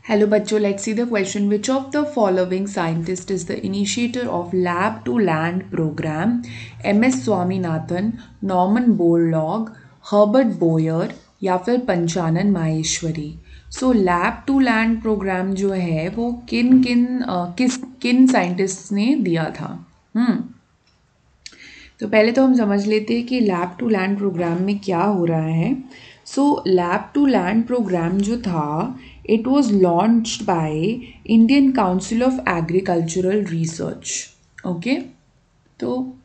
Hello बच्चों, let's see the question. Which of the following scientist is the initiator of Lab to Land program? MS Swaminathan, Norman Borlaug, Herbert Boyer या फिर पंचानन माहेश्वरी. सो lab to land programme जो है वो किन scientist ने दिया था. तो पहले तो हम समझ लेते हैं कि लैब टू लैंड प्रोग्राम में क्या हो रहा है. So lab to land programme जो था it was launched by Indian council of agricultural research. Okay, तो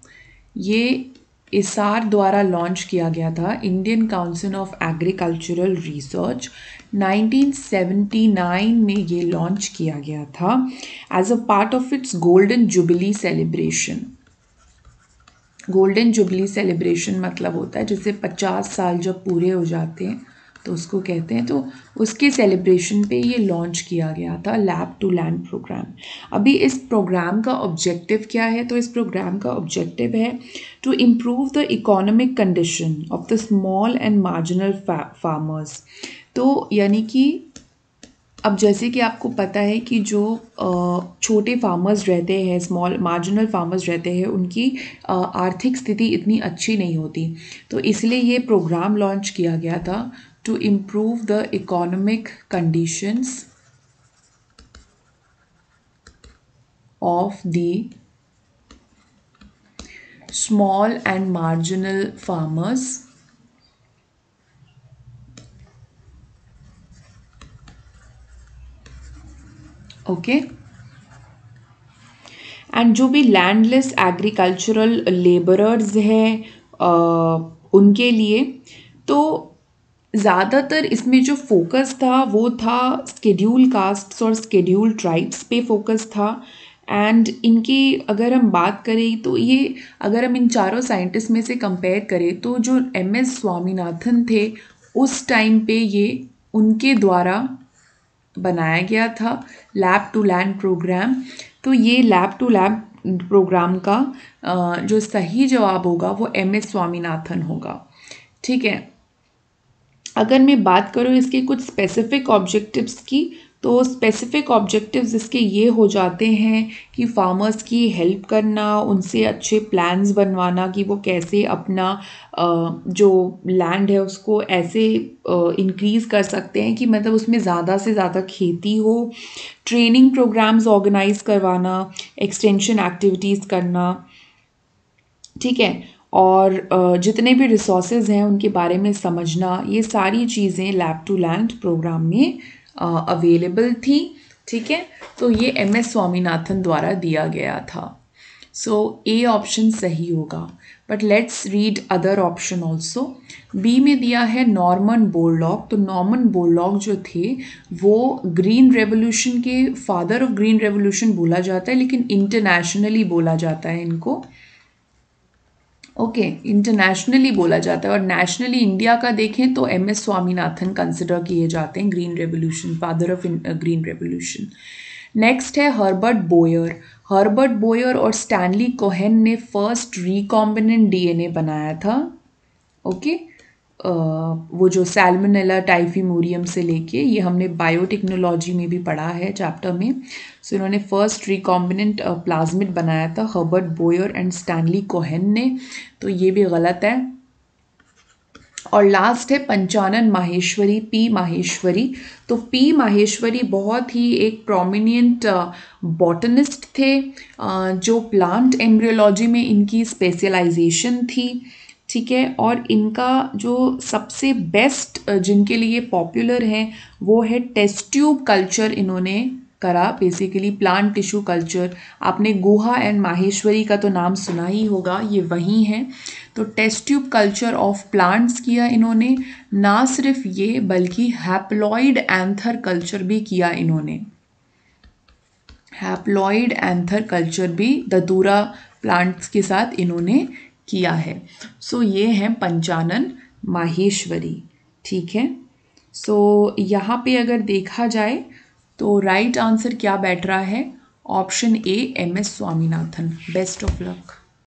ये इसार द्वारा लॉन्च किया गया था, Indian council of agricultural research. 1979 में ये लॉन्च किया गया था as a part of its golden jubilee celebration. Golden jubilee celebration मतलब होता है जैसे 50 साल जब पूरे हो जाते हैं तो उसको कहते हैं. तो उसके सेलिब्रेशन पे ये लॉन्च किया गया था लैब टू लैंड प्रोग्राम. अभी इस प्रोग्राम का ऑब्जेक्टिव क्या है? तो इस प्रोग्राम का ऑब्जेक्टिव है to improve the economic condition of the small and marginal farmers. तो यानी कि अब जैसे कि आपको पता है कि जो छोटे फार्मर्स रहते हैं, स्मॉल मार्जिनल फार्मर्स रहते हैं, उनकी आर्थिक स्थिति इतनी अच्छी नहीं होती. तो इसलिए ये प्रोग्राम लॉन्च किया गया था to improve the economic conditions of the small and marginal farmers. Okay, and जो भी लैंडलेस एग्रीकल्चरल लेबरर्स हैं उनके लिए. तो ज़्यादातर इसमें जो फोकस था वो था स्केड्यूल कास्ट्स और स्केड्यूल ट्राइब्स पे फोकस था. एंड इनकी अगर हम बात करें तो ये अगर हम इन चारों साइंटिस्ट में से कंपेयर करें तो जो MS स्वामीनाथन थे उस टाइम पे ये उनके द्वारा बनाया गया था लैब टू लैंड प्रोग्राम. तो ये लैब टू लैब प्रोग्राम का जो सही जवाब होगा वो MS स्वामीनाथन होगा. ठीक है, अगर मैं बात करूँ इसके कुछ स्पेसिफिक ऑब्जेक्टिव्स की तो स्पेसिफिक ऑब्जेक्टिव्स इसके ये हो जाते हैं कि फार्मर्स की हेल्प करना, उनसे अच्छे प्लान्स बनवाना कि वो कैसे अपना जो लैंड है उसको ऐसे इंक्रीज़ कर सकते हैं कि मतलब उसमें ज़्यादा से ज़्यादा खेती हो. ट्रेनिंग प्रोग्राम्स ऑर्गेनाइज करवाना, एक्सटेंशन एक्टिविटीज़ करना. ठीक है, और जितने भी रिसोर्सेज हैं उनके बारे में समझना, ये सारी चीज़ें लैब टू लैंड प्रोग्राम में अवेलेबल थी. ठीक है, तो ये MS स्वामीनाथन द्वारा दिया गया था. सो ए ऑप्शन सही होगा. But let's read other option also. B में दिया है नॉर्मन बोरलॉग. तो नॉर्मन बोरलॉग जो थे वो ग्रीन रेवोल्यूशन के फादर ऑफ ग्रीन रेवोल्यूशन बोला जाता है, लेकिन इंटरनेशनली बोला जाता है इनको. ओके, इंटरनेशनली बोला जाता है और नेशनली इंडिया का देखें तो MS स्वामीनाथन कंसिडर किए जाते हैं green revolution, father of green revolution. Next है हर्बर्ट बोयर. हर्बर्ट बोयर और स्टैनली कोहेन ने फर्स्ट रिकॉम्बिनेंट DNA बनाया था. ओके, वो जो सैल्मोनेला टाइफीमोरियम से लेके, ये हमने बायोटेक्नोलॉजी में भी पढ़ा है चैप्टर में. सो इन्होंने फर्स्ट रिकॉम्बिनेंट प्लाज्मिड बनाया था Herbert Boyer and Stanley Cohen ने. तो ये भी गलत है. और लास्ट है पंचानन माहेश्वरी, P माहेश्वरी. तो P माहेश्वरी बहुत ही एक प्रोमिनेंट बॉटनिस्ट थे, जो प्लांट एम्ब्रियोलॉजी में इनकी स्पेशलाइजेशन थी. ठीक है, और इनका जो सबसे बेस्ट जिनके लिए पॉपुलर हैं वो है टेस्ट ट्यूब कल्चर. इन्होंने करा बेसिकली प्लांट टिश्यू कल्चर. आपने गुहा एंड माहेश्वरी का तो नाम सुना ही होगा, ये वही हैं. तो test tube culture of plants किया इन्होंने. ना सिर्फ ये बल्कि हैप्लॉइड एंथर कल्चर भी किया इन्होंने. हैप्लॉइड एंथर कल्चर भी ददूरा प्लांट्स के साथ इन्होंने किया है. सो ये हैं पंचानन माहेश्वरी. ठीक है, सो यहाँ पे अगर देखा जाए तो राइट आंसर क्या बैठ रहा है? Option A MS Swaminathan. Best of luck.